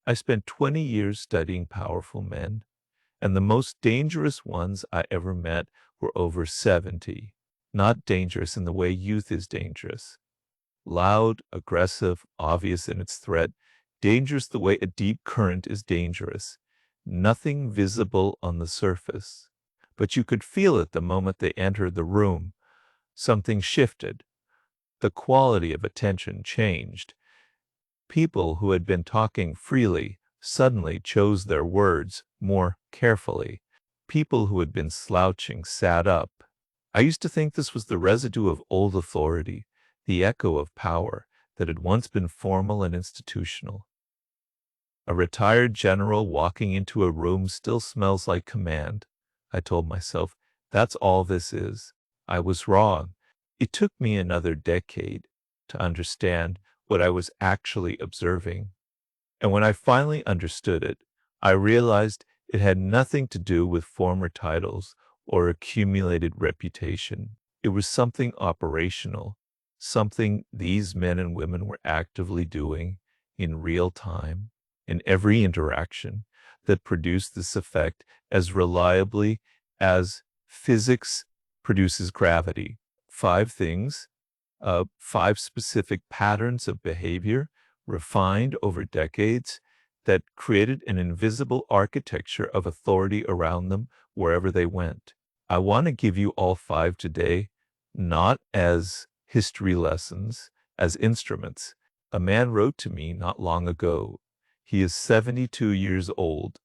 I spent 20 years studying powerful men, and the most dangerous ones I ever met were over 70. Not dangerous in the way youth is dangerous. Loud, aggressive, obvious in its threat, dangerous the way a deep current is dangerous. Nothing visible on the surface. But you could feel it the moment they entered the room. Something shifted. The quality of attention changed. People who had been talking freely suddenly chose their words more carefully. People who had been slouching sat up. I used to think this was the residue of old authority, the echo of power that had once been formal and institutional. A retired general walking into a room still smells like command. I told myself, that's all this is. I was wrong. It took me another decade to understand what I was actually observing. And when I finally understood it, I realized it had nothing to do with former titles or accumulated reputation. It was something operational, something these men and women were actively doing in real time, in every interaction, that produced this effect as reliably as physics produces gravity. Five things, five specific patterns of behavior refined over decades that created an invisible architecture of authority around them wherever they went. I want to give you all five today, not as history lessons, as instruments. A man wrote to me not long ago. He is 72 years old.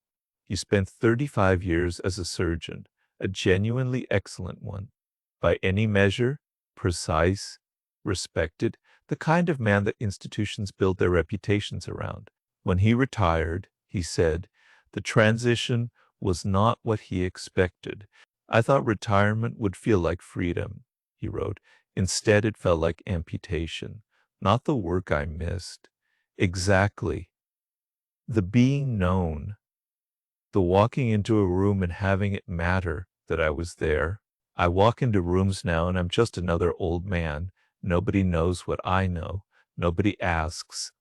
He spent 35 years as a surgeon, a genuinely excellent one. By any measure, precise, respected, the kind of man that institutions build their reputations around. When he retired, he said, the transition was not what he expected. I thought retirement would feel like freedom, he wrote. Instead, it felt like amputation, not the work I missed. Exactly. The being known, the walking into a room and having it matter that I was there. I walk into rooms now and I'm just another old man. Nobody knows what I know. Nobody asks.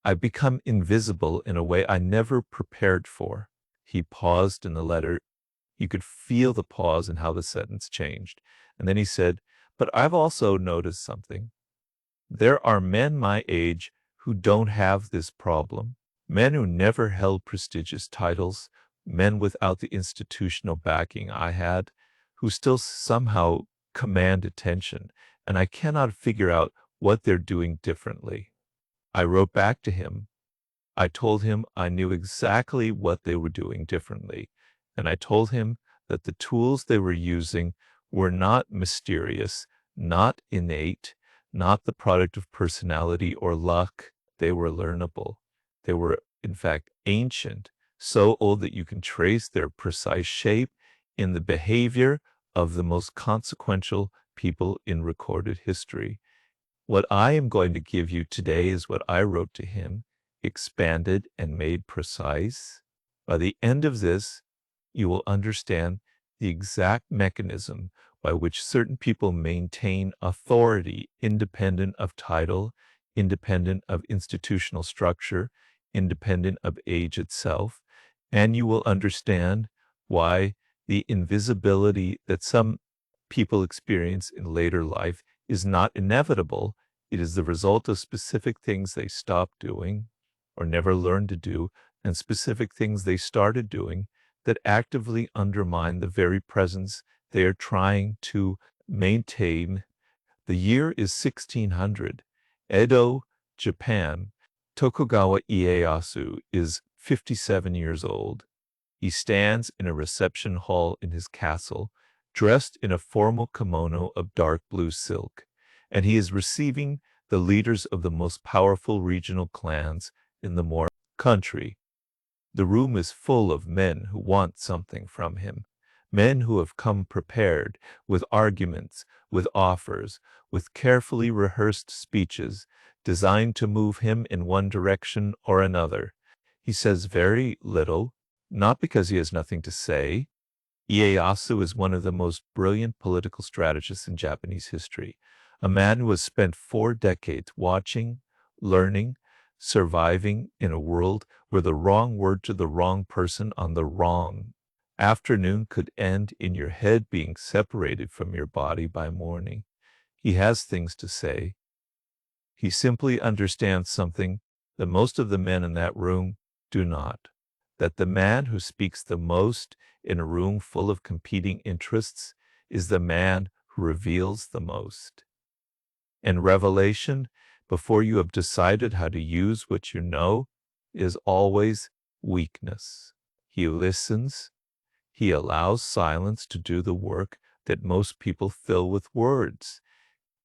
I've become invisible in a way I never prepared for. He paused in the letter. You could feel the pause and how the sentence changed. And then he said, but I've also noticed something. There are men my age who don't have this problem. Men who never held prestigious titles, men without the institutional backing I had, who still somehow command attention, and I cannot figure out what they're doing differently. I wrote back to him. I told him I knew exactly what they were doing differently, and I told him that the tools they were using were not mysterious, not innate, not the product of personality or luck. They were learnable. They were, in fact, ancient, so old that you can trace their precise shape in the behavior of the most consequential people in recorded history. What I am going to give you today is what I wrote to him, expanded and made precise. By the end of this, you will understand the exact mechanism by which certain people maintain authority independent of title, independent of institutional structure, independent of age itself, and you will understand why the invisibility that some people experience in later life is not inevitable. It is the result of specific things they stopped doing or never learned to do, and specific things they started doing that actively undermine the very presence they are trying to maintain. The year is 1600. Edo, Japan. Tokugawa Ieyasu is 57 years old. He stands in a reception hall in his castle, dressed in a formal kimono of dark blue silk, and he is receiving the leaders of the most powerful regional clans in the Moro country. The room is full of men who want something from him, men who have come prepared with arguments, with offers, with carefully rehearsed speeches designed to move him in one direction or another. He says very little, not because he has nothing to say. Ieyasu is one of the most brilliant political strategists in Japanese history, a man who has spent 4 decades watching, learning, surviving in a world where the wrong word to the wrong person on the wrong afternoon could end in your head being separated from your body by morning. He has things to say. He simply understands something that most of the men in that room do not. That the man who speaks the most in a room full of competing interests is the man who reveals the most. And revelation, before you have decided how to use what you know, is always weakness. He listens. He allows silence to do the work that most people fill with words.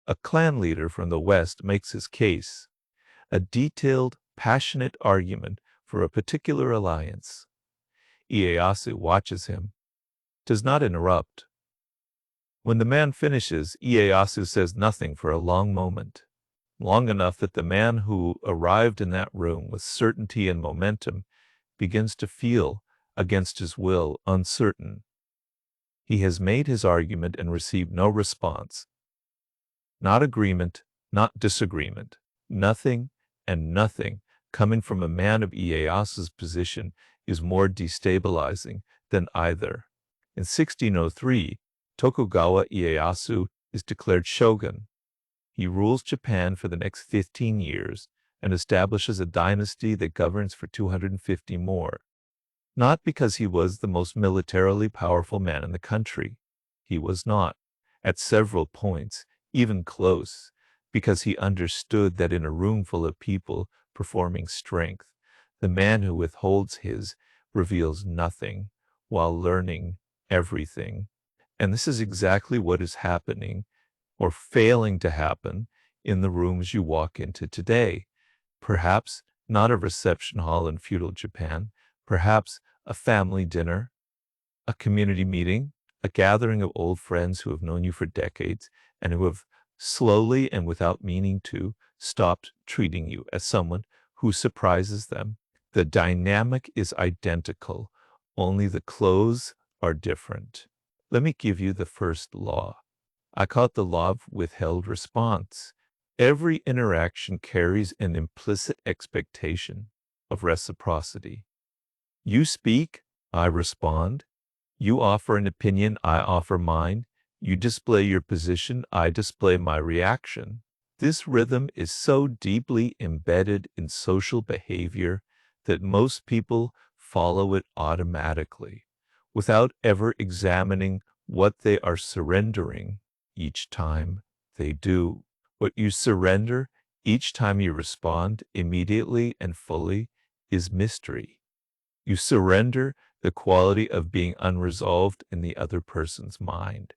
A clan leader from the West makes his case, a detailed, passionate argument for a particular alliance. Ieyasu watches him, does not interrupt. When the man finishes, Ieyasu says nothing for a long moment, long enough that the man who arrived in that room with certainty and momentum begins to feel, against his will, uncertain. He has made his argument and received no response. Not agreement, not disagreement. Nothing and nothing coming from a man of Ieyasu's position is more destabilizing than either. In 1603, Tokugawa Ieyasu is declared shogun. He rules Japan for the next 15 years and establishes a dynasty that governs for 250 more. Not because he was the most militarily powerful man in the country. He was not, at several points, even close, because he understood that in a room full of people performing strength, the man who withholds his reveals nothing while learning everything. And this is exactly what is happening or failing to happen in the rooms you walk into today. Perhaps not a reception hall in feudal Japan, perhaps a family dinner, a community meeting, a gathering of old friends who have known you for decades and who have slowly and without meaning to stopped treating you as someone who surprises them. The dynamic is identical, only the clothes are different. Let me give you the first law. I call it the law of withheld response. Every interaction carries an implicit expectation of reciprocity. You speak, I respond. You offer an opinion, I offer mine. You display your position, I display my reaction. This rhythm is so deeply embedded in social behavior that most people follow it automatically, without ever examining what they are surrendering each time they do. What you surrender each time you respond immediately and fully is mystery. You surrender the quality of being unresolved in the other person's mind.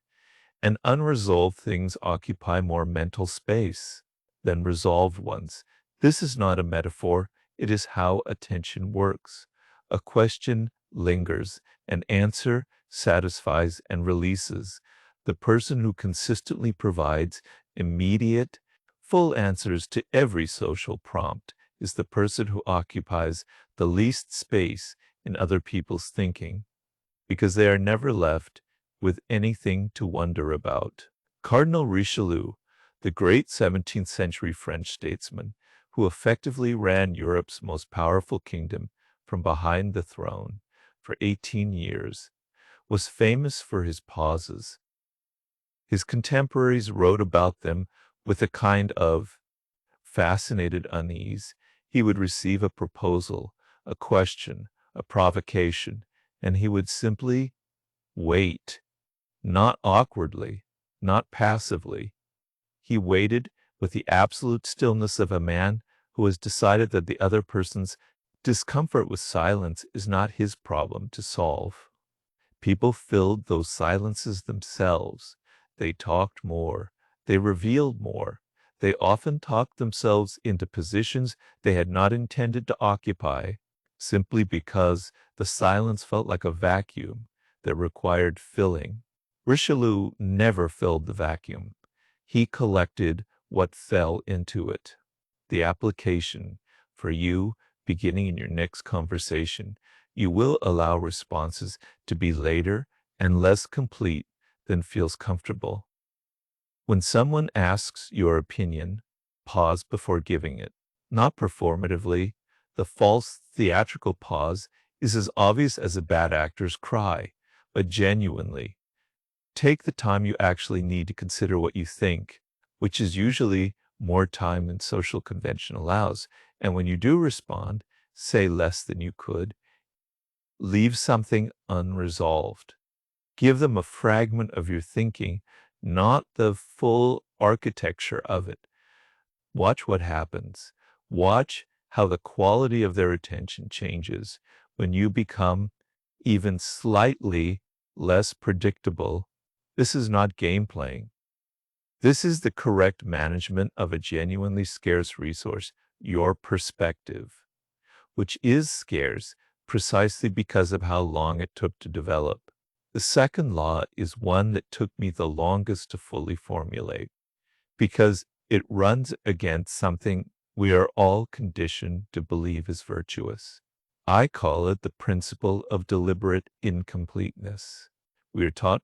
And unresolved things occupy more mental space than resolved ones. This is not a metaphor, it is how attention works. A question lingers, an answer satisfies and releases. The person who consistently provides immediate, full answers to every social prompt is the person who occupies the least space in other people's thinking, because they are never left with anything to wonder about. Cardinal Richelieu, the great 17th century French statesman who effectively ran Europe's most powerful kingdom from behind the throne for 18 years, was famous for his pauses. His contemporaries wrote about them with a kind of fascinated unease. He would receive a proposal, a question, a provocation, and he would simply wait. Not awkwardly, not passively. He waited with the absolute stillness of a man who has decided that the other person's discomfort with silence is not his problem to solve. People filled those silences themselves. They talked more. They revealed more. They often talked themselves into positions they had not intended to occupy, simply because the silence felt like a vacuum that required filling. Richelieu never filled the vacuum. He collected what fell into it. The application for you, beginning in your next conversation, you will allow responses to be later and less complete than feels comfortable. When someone asks your opinion, pause before giving it. not performatively. The false theatrical pause is as obvious as a bad actor's cry, but genuinely. Take the time you actually need to consider what you think, which is usually more time than social convention allows. And when you do respond, say less than you could. Leave something unresolved. Give them a fragment of your thinking, not the full architecture of it. Watch what happens. Watch how the quality of their attention changes when you become even slightly less predictable. This is not game playing. This is the correct management of a genuinely scarce resource, your perspective, which is scarce precisely because of how long it took to develop. The second law is one that took me the longest to fully formulate, because it runs against something we are all conditioned to believe is virtuous. I call it the principle of deliberate incompleteness. We are taught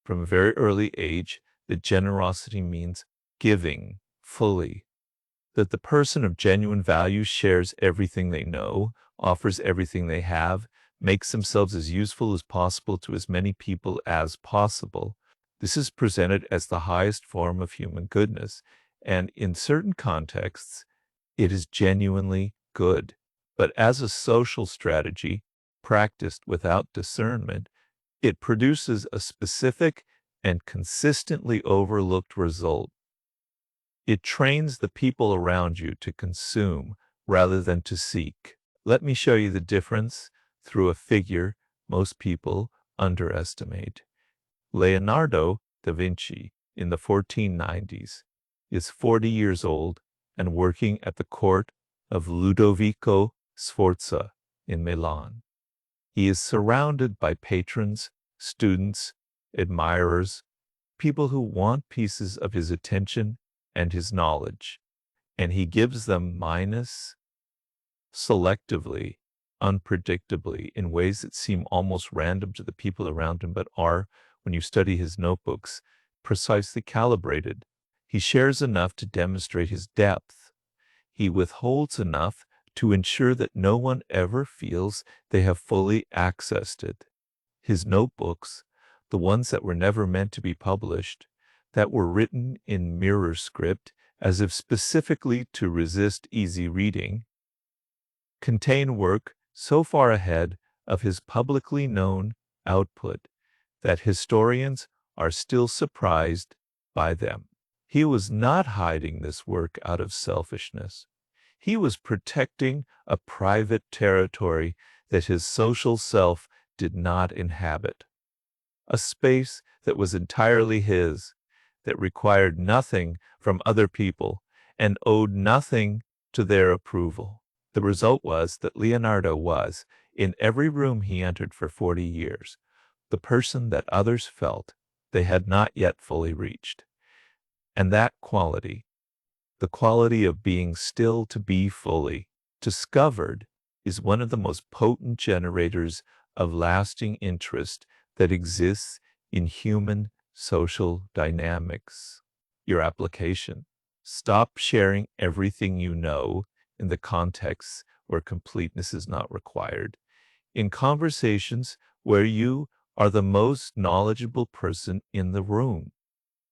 from a very early age that generosity means giving fully, that the person of genuine value shares everything they know, offers everything they have, makes themselves as useful as possible to as many people as possible. This is presented as the highest form of human goodness, and in certain contexts, it is genuinely good. But as a social strategy, practiced without discernment, it produces a specific and consistently overlooked result. It trains the people around you to consume rather than to seek. Let me show you the difference through a figure most people underestimate. Leonardo da Vinci, in the 1490s, is 40 years old and working at the court of Ludovico Sforza in Milan. He is surrounded by patrons, students, admirers, people who want pieces of his attention and his knowledge, and he gives them minus selectively, unpredictably, in ways that seem almost random to the people around him, but are, when you study his notebooks, precisely calibrated. He shares enough to demonstrate his depth. He withholds enough to ensure that no one ever feels they have fully accessed it. His notebooks, the ones that were never meant to be published, that were written in mirror script as if specifically to resist easy reading, contain work so far ahead of his publicly known output that historians are still surprised by them. He was not hiding this work out of selfishness. He was protecting a private territory that his social self did not inhabit, a space that was entirely his, that required nothing from other people and owed nothing to their approval. The result was that Leonardo was, in every room he entered for 40 years, the person that others felt they had not yet fully reached. And that quality, the quality of being still to be fully discovered, is one of the most potent generators of lasting interest that exists in human social dynamics. Your application. Stop sharing everything you know in the contexts where completeness is not required. In conversations where you are the most knowledgeable person in the room,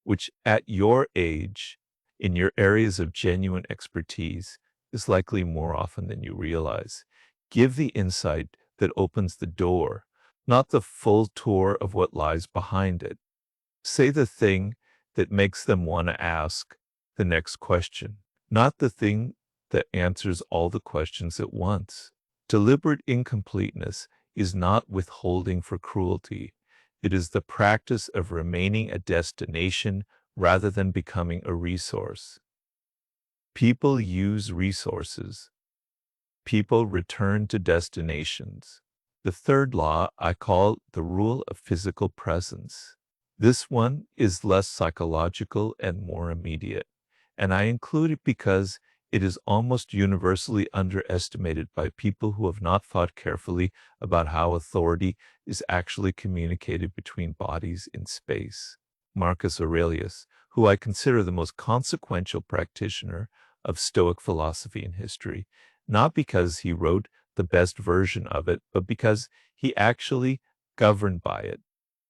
which at your age, in your areas of genuine expertise, is likely more often than you realize. Give the insight that opens the door, not the full tour of what lies behind it. Say the thing that makes them want to ask the next question, not the thing that answers all the questions at once. Deliberate incompleteness is not withholding for cruelty. It is the practice of remaining a destination rather than becoming a resource. People use resources. People return to destinations. The third law I call the rule of physical presence. This one is less psychological and more immediate, and I include it because it is almost universally underestimated by people who have not thought carefully about how authority is actually communicated between bodies in space. Marcus Aurelius, who I consider the most consequential practitioner of Stoic philosophy in history, not because he wrote the best version of it, but because he actually governed by it.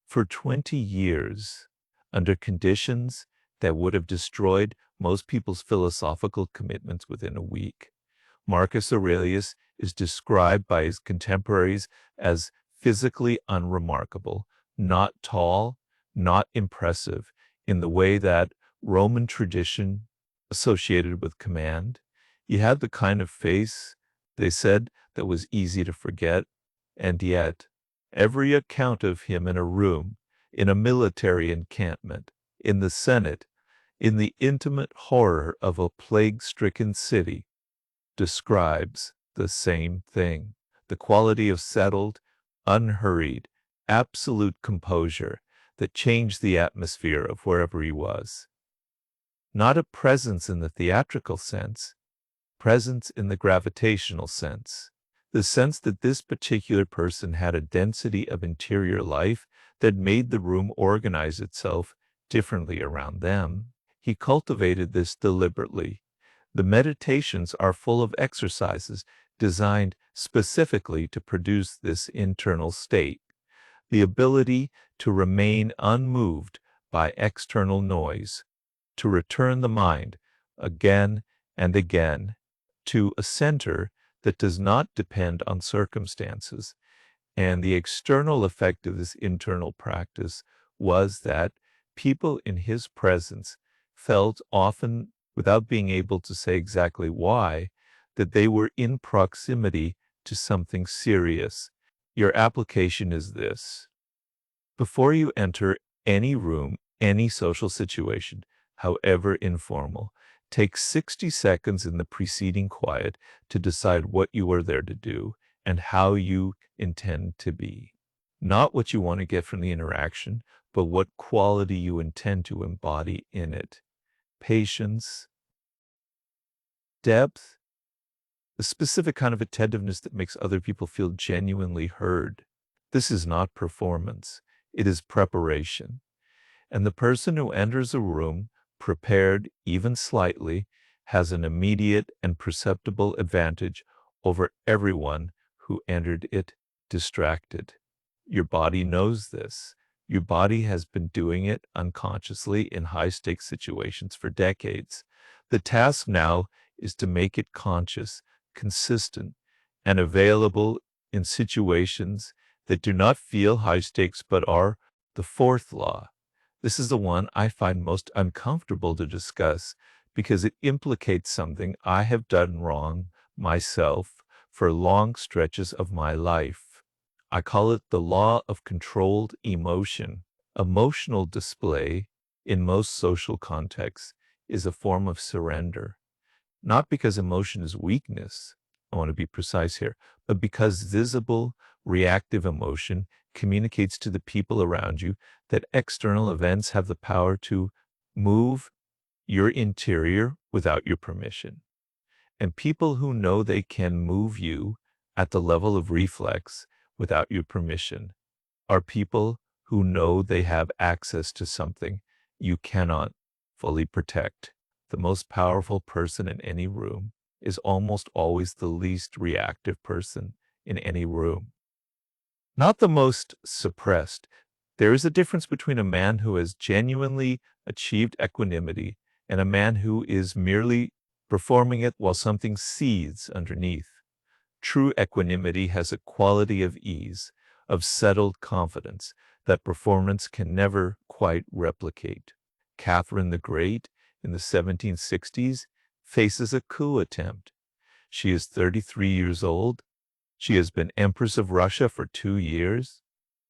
For 20 years, under conditions that would have destroyed most people's philosophical commitments within a week, Marcus Aurelius is described by his contemporaries as physically unremarkable, not tall, not impressive in the way that Roman tradition associated with command. He had the kind of face, they said, that was easy to forget, and yet every account of him in a room, in a military encampment, in the Senate, in the intimate horror of a plague-stricken city, describes the same thing, the quality of settled, unhurried, absolute composure that changed the atmosphere of wherever he was. Not a presence in the theatrical sense, presence in the gravitational sense, the sense that this particular person had a density of interior life that made the room organize itself differently around them. He cultivated this deliberately. The meditations are full of exercises designed specifically to produce this internal state, the ability to remain unmoved by external noise, to return the mind again and again to a center that does not depend on circumstances. And the external effect of this internal practice was that people in his presence felt, often without being able to say exactly why, that they were in proximity to something serious. Your application is this: before you enter any room, any social situation, however informal, take 60 seconds in the preceding quiet to decide what you are there to do and how you intend to be. Not what you want to get from the interaction, but what quality you intend to embody in it. Patience, depth, a specific kind of attentiveness that makes other people feel genuinely heard. This is not performance. It is preparation. And the person who enters a room prepared even slightly has an immediate and perceptible advantage over everyone who entered it distracted. Your body knows this. Your body has been doing it unconsciously in high-stakes situations for decades. The task now is to make it conscious, consistent, and available in situations that do not feel high stakes but are the fourth law. This is the one I find most uncomfortable to discuss because it implicates something I have done wrong myself for long stretches of my life. I call it the law of controlled emotion. Emotional display, in most social contexts, is a form of surrender. Not because emotion is weakness, I want to be precise here, but because visible, reactive emotion communicates to the people around you that external events have the power to move your interior without your permission. And people who know they can move you at the level of reflex without your permission are people who know they have access to something you cannot fully protect. The most powerful person in any room is almost always the least reactive person in any room. Not the most suppressed. There is a difference between a man who has genuinely achieved equanimity and a man who is merely performing it while something seethes underneath. True equanimity has a quality of ease, of settled confidence that performance can never quite replicate. Catherine the Great in the 1760s faces a coup attempt. She is 33 years old. She has been Empress of Russia for 2 years,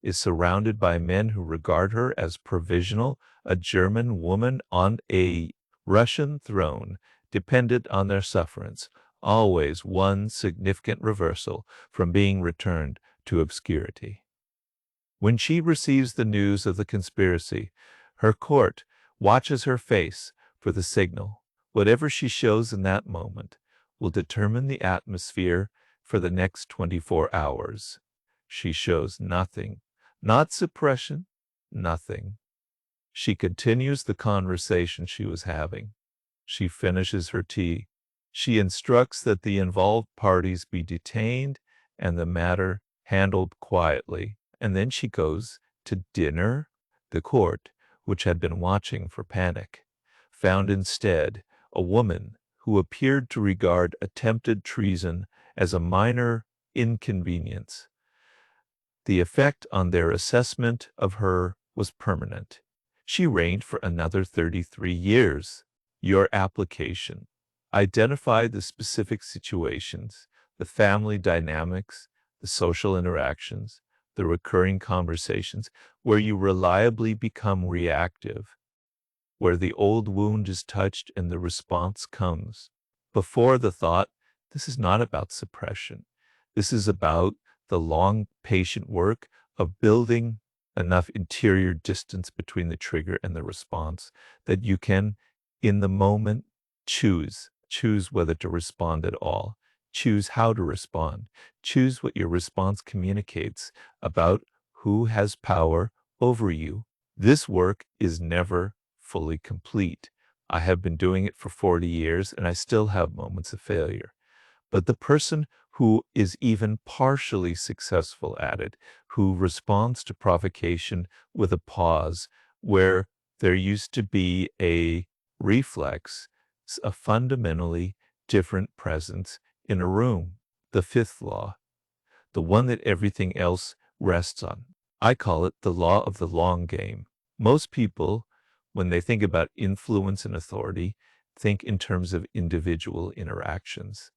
is surrounded by men who regard her as provisional, a German woman on a Russian throne, dependent on their sufferance, always one significant reversal from being returned to obscurity. When she receives the news of the conspiracy, her court watches her face for the signal. Whatever she shows in that moment will determine the atmosphere for the next 24 hours. She shows nothing, not suppression, nothing. She continues the conversation she was having. She finishes her tea. She instructs that the involved parties be detained and the matter handled quietly. And then she goes to dinner. The court, which had been watching for panic, found instead a woman who appeared to regard attempted treason as a minor inconvenience. The effect on their assessment of her was permanent. She reigned for another 33 years. Your application. Identify the specific situations, the family dynamics, the social interactions, the recurring conversations where you reliably become reactive, where the old wound is touched and the response comes. Before the thought, this is not about suppression. This is about the long, patient work of building enough interior distance between the trigger and the response that you can, in the moment, choose whether to respond at all, choose how to respond, choose what your response communicates about who has power over you. This work is never fully complete. I have been doing it for 40 years and I still have moments of failure. But the person who is even partially successful at it, who responds to provocation with a pause where there used to be a reflex, a fundamentally different presence in a room. The fifth law, the one that everything else rests on. I call it the law of the long game. Most people, when they think about influence and authority, think in terms of individual interactions.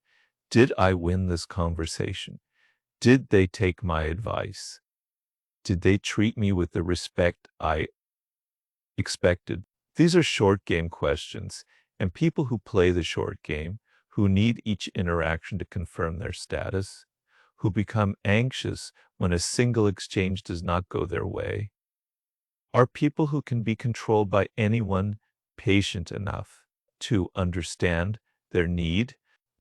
Did I win this conversation? Did they take my advice? Did they treat me with the respect I expected? These are short game questions, and people who play the short game, who need each interaction to confirm their status, who become anxious when a single exchange does not go their way, are people who can be controlled by anyone patient enough to understand their need.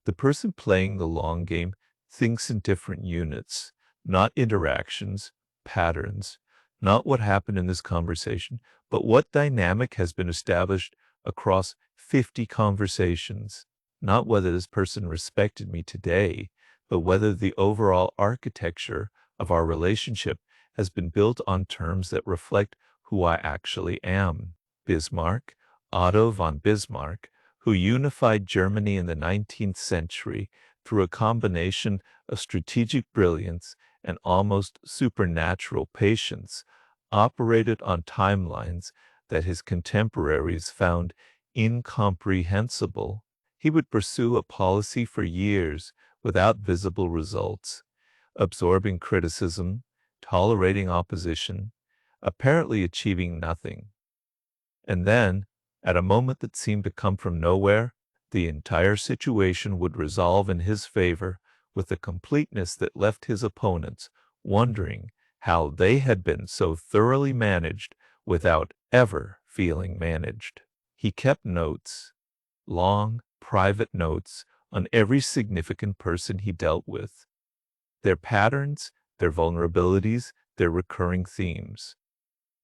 The person playing the long game thinks in different units, not interactions, patterns, not what happened in this conversation, but what dynamic has been established across 50 conversations. Not whether this person respected me today, but whether the overall architecture of our relationship has been built on terms that reflect who I actually am. Bismarck, Otto von Bismarck, who unified Germany in the 19th century through a combination of strategic brilliance and almost supernatural patience, operated on timelines that his contemporaries found incomprehensible. He would pursue a policy for years without visible results, absorbing criticism, tolerating opposition, apparently achieving nothing. And then, at a moment that seemed to come from nowhere, the entire situation would resolve in his favor with a completeness that left his opponents wondering how they had been so thoroughly managed without ever feeling managed. He kept notes, long, private notes, on every significant person he dealt with, their patterns, their vulnerabilities, their recurring themes.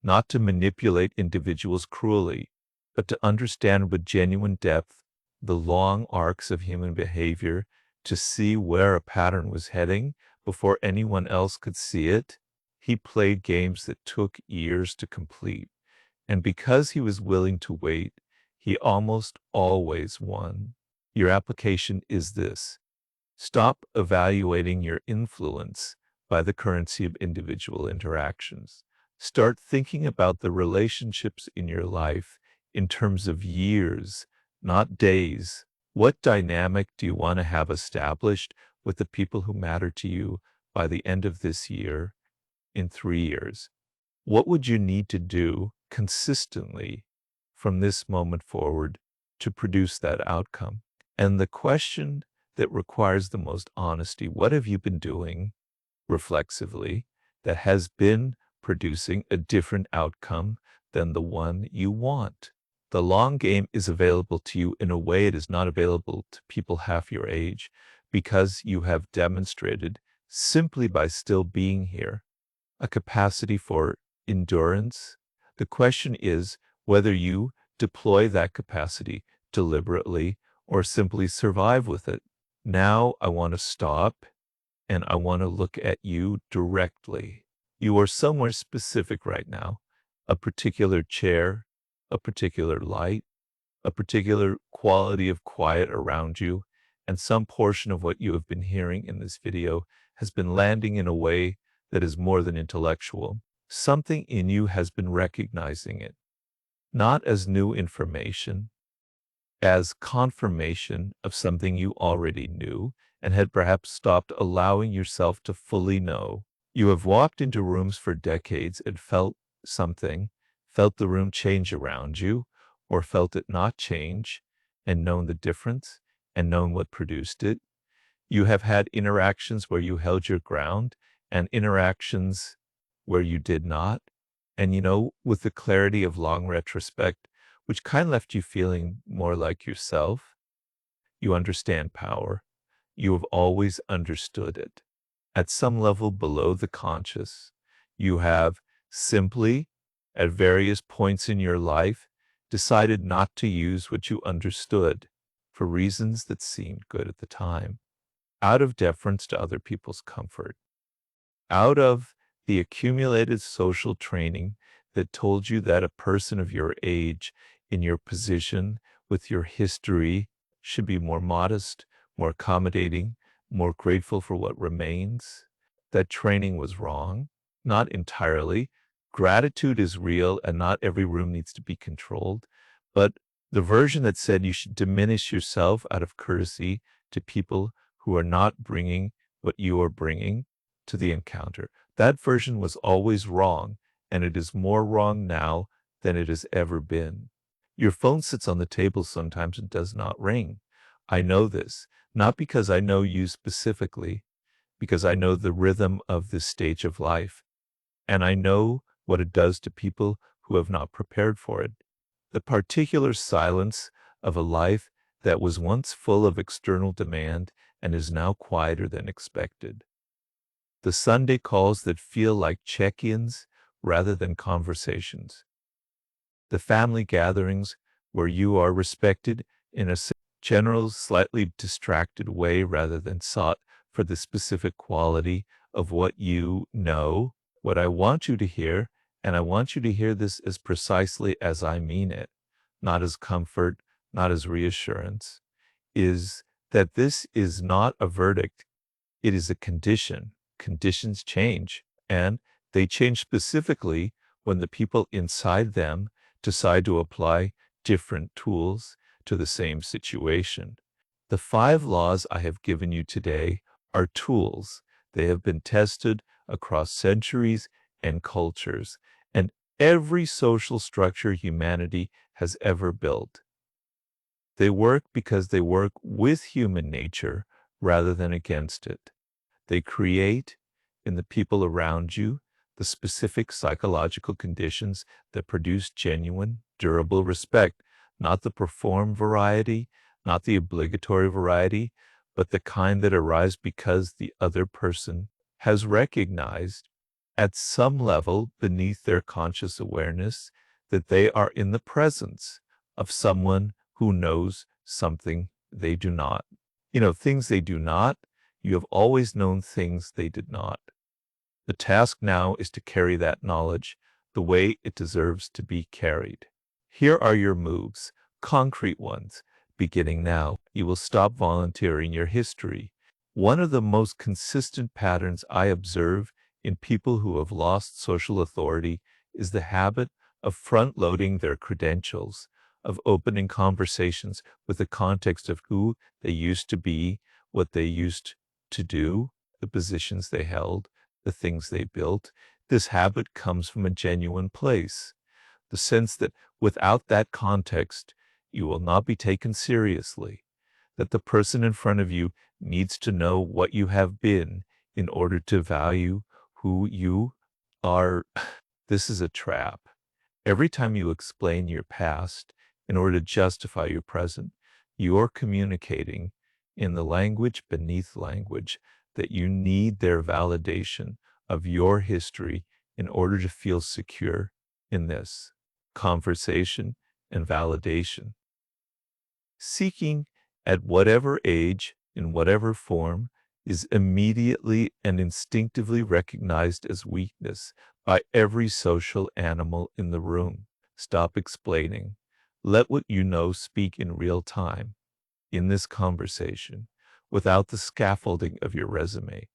Not to manipulate individuals cruelly, but to understand with genuine depth the long arcs of human behavior, to see where a pattern was heading before anyone else could see it. He played games that took years to complete, and because he was willing to wait, he almost always won. Your application is this: stop evaluating your influence by the currency of individual interactions. Start thinking about the relationships in your life in terms of years, not days. What dynamic do you want to have established with the people who matter to you by the end of this year, in 3 years? What would you need to do consistently from this moment forward to produce that outcome? And the question that requires the most honesty, what have you been doing reflexively that has been producing a different outcome than the one you want? The long game is available to you in a way it is not available to people half your age, because you have demonstrated, simply by still being here, a capacity for endurance. The question is whether you deploy that capacity deliberately or simply survive with it. Now I want to stop and I want to look at you directly. You are somewhere specific right now, a particular chair, a particular light, a particular quality of quiet around you, and some portion of what you have been hearing in this video has been landing in a way that is more than intellectual. Something in you has been recognizing it, not as new information, as confirmation of something you already knew and had perhaps stopped allowing yourself to fully know. You have walked into rooms for decades and felt something, felt the room change around you, or felt it not change, and known the difference, and known what produced it. You have had interactions where you held your ground, and interactions where you did not. And with the clarity of long retrospect, which kind of left you feeling more like yourself, you understand power. You have always understood it. At some level below the conscious, you have simply, at various points in your life, decided not to use what you understood for reasons that seemed good at the time, out of deference to other people's comfort, out of the accumulated social training that told you that a person of your age, in your position, with your history, should be more modest, more accommodating, more grateful for what remains. That training was wrong, not entirely. Gratitude is real, and not every room needs to be controlled. But the version that said you should diminish yourself out of courtesy to people who are not bringing what you are bringing to the encounter, that version was always wrong, and it is more wrong now than it has ever been. Your phone sits on the table sometimes and does not ring. I know this, not because I know you specifically, because I know the rhythm of this stage of life, and I know what it does to people who have not prepared for it. The particular silence of a life that was once full of external demand and is now quieter than expected. The Sunday calls that feel like check-ins rather than conversations. The family gatherings where you are respected in a general, slightly distracted way rather than sought for the specific quality of what you know. What I want you to hear, and I want you to hear this as precisely as I mean it, not as comfort, not as reassurance, is that this is not a verdict. It is a condition. Conditions change, and they change specifically when the people inside them decide to apply different tools to the same situation. The 5 laws I have given you today are tools. They have been tested across centuries and cultures, and every social structure humanity has ever built. They work because they work with human nature rather than against it. They create in the people around you the specific psychological conditions that produce genuine, durable respect, not the perform variety, not the obligatory variety, but the kind that arise because the other person has recognized at some level beneath their conscious awareness that they are in the presence of someone who knows something they do not. Things they do not. You have always known things they did not. The task now is to carry that knowledge the way it deserves to be carried. Here are your moves, concrete ones. Beginning now, you will stop volunteering your history. One of the most consistent patterns I observe in people who have lost social authority is the habit of front-loading their credentials, of opening conversations with the context of who they used to be, what they used to do, the positions they held, the things they built. This habit comes from a genuine place, the sense that without that context, you will not be taken seriously, that the person in front of you needs to know what you have been in order to value who you are. This is a trap. Every time you explain your past in order to justify your present, you are communicating in the language beneath language that you need their validation of your history in order to feel secure in this conversation and validation. Seeking at whatever age, in whatever form, is immediately and instinctively recognized as weakness by every social animal in the room. Stop explaining. Let what you know speak in real time, in this conversation, without the scaffolding of your resume.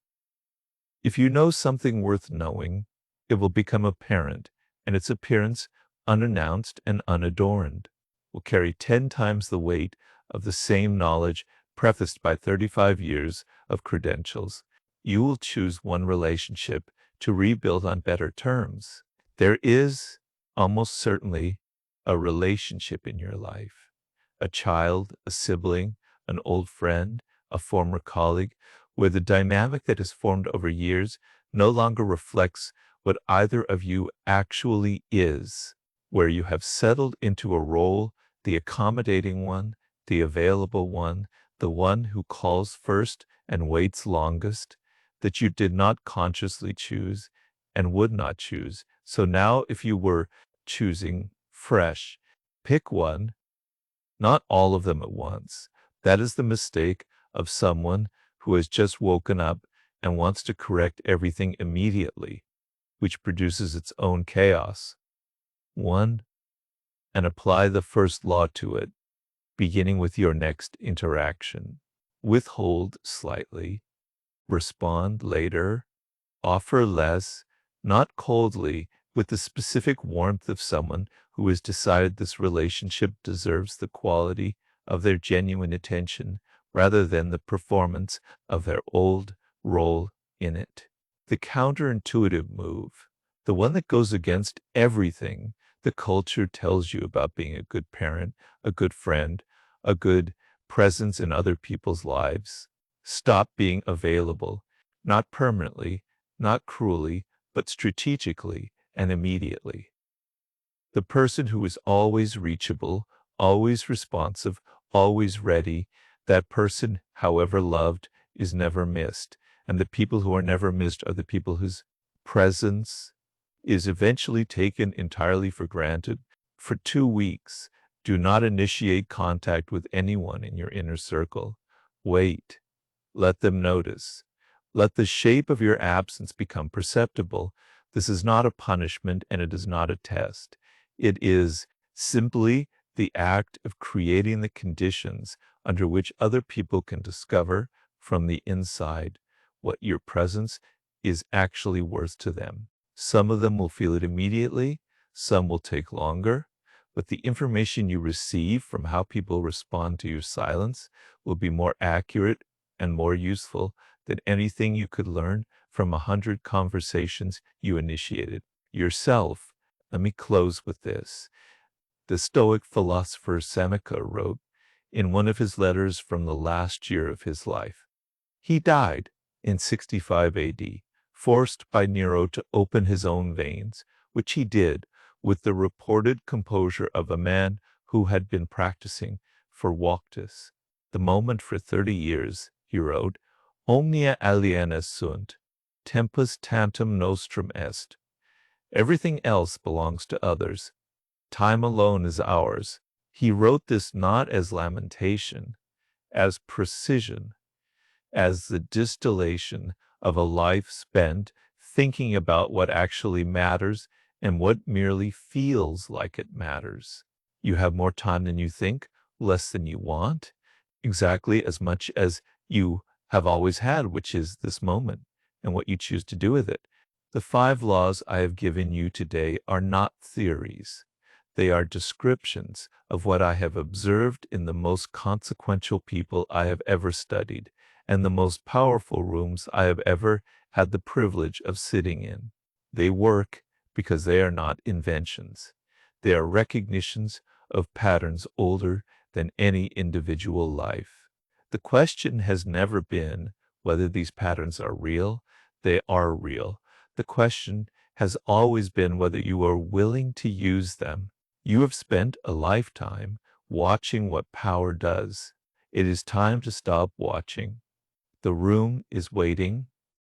If you know something worth knowing, it will become apparent, and its appearance, unannounced and unadorned, will carry 10 times the weight of the same knowledge prefaced by 35 years of credentials. You will choose one relationship to rebuild on better terms. There is almost certainly a relationship in your life, a child, a sibling, an old friend, a former colleague, where the dynamic that is formed over years no longer reflects what either of you actually is, where you have settled into a role, the accommodating one, the available one, the one who calls first and waits longest, that you did not consciously choose and would not choose. So now, if you were choosing fresh, pick one, not all of them at once. That is the mistake of someone who has just woken up and wants to correct everything immediately, which produces its own chaos. One, and apply the first law to it, beginning with your next interaction. Withhold slightly, respond later, offer less, not coldly, with the specific warmth of someone who has decided this relationship deserves the quality of their genuine attention rather than the performance of their old role in it. The counterintuitive move, the one that goes against everything the culture tells you about being a good parent, a good friend, a good presence in other people's lives. Stop being available, not permanently, not cruelly, but strategically and immediately. The person who is always reachable, always responsive, always ready, that person, however loved, is never missed. And the people who are never missed are the people whose presence is eventually taken entirely for granted. For 2 weeks, do not initiate contact with anyone in your inner circle. Wait. Let them notice. Let the shape of your absence become perceptible. This is not a punishment and it is not a test. It is simply the act of creating the conditions under which other people can discover from the inside what your presence is actually worth to them. Some of them will feel it immediately, some will take longer, but the information you receive from how people respond to your silence will be more accurate and more useful than anything you could learn from 100 conversations you initiated yourself. Let me close with this. The Stoic philosopher Seneca wrote in one of his letters from the last year of his life. He died in 65 AD, forced by Nero to open his own veins, which he did with the reported composure of a man who had been practicing for Victus the moment for 30 years. He wrote, Omnia aliena sunt, tempus tantum nostrum est. Everything else belongs to others. Time alone is ours. He wrote this not as lamentation, as precision, as the distillation of a life spent thinking about what actually matters and what merely feels like it matters. You have more time than you think, less than you want, exactly as much as you have always had, which is this moment and what you choose to do with it. The 5 laws I have given you today are not theories. They are descriptions of what I have observed in the most consequential people I have ever studied and the most powerful rooms I have ever had the privilege of sitting in. They work because they are not inventions. They are recognitions of patterns older than any individual life. The question has never been whether these patterns are real. They are real. The question has always been whether you are willing to use them. You have spent a lifetime watching what power does. It is time to stop watching. The room is waiting.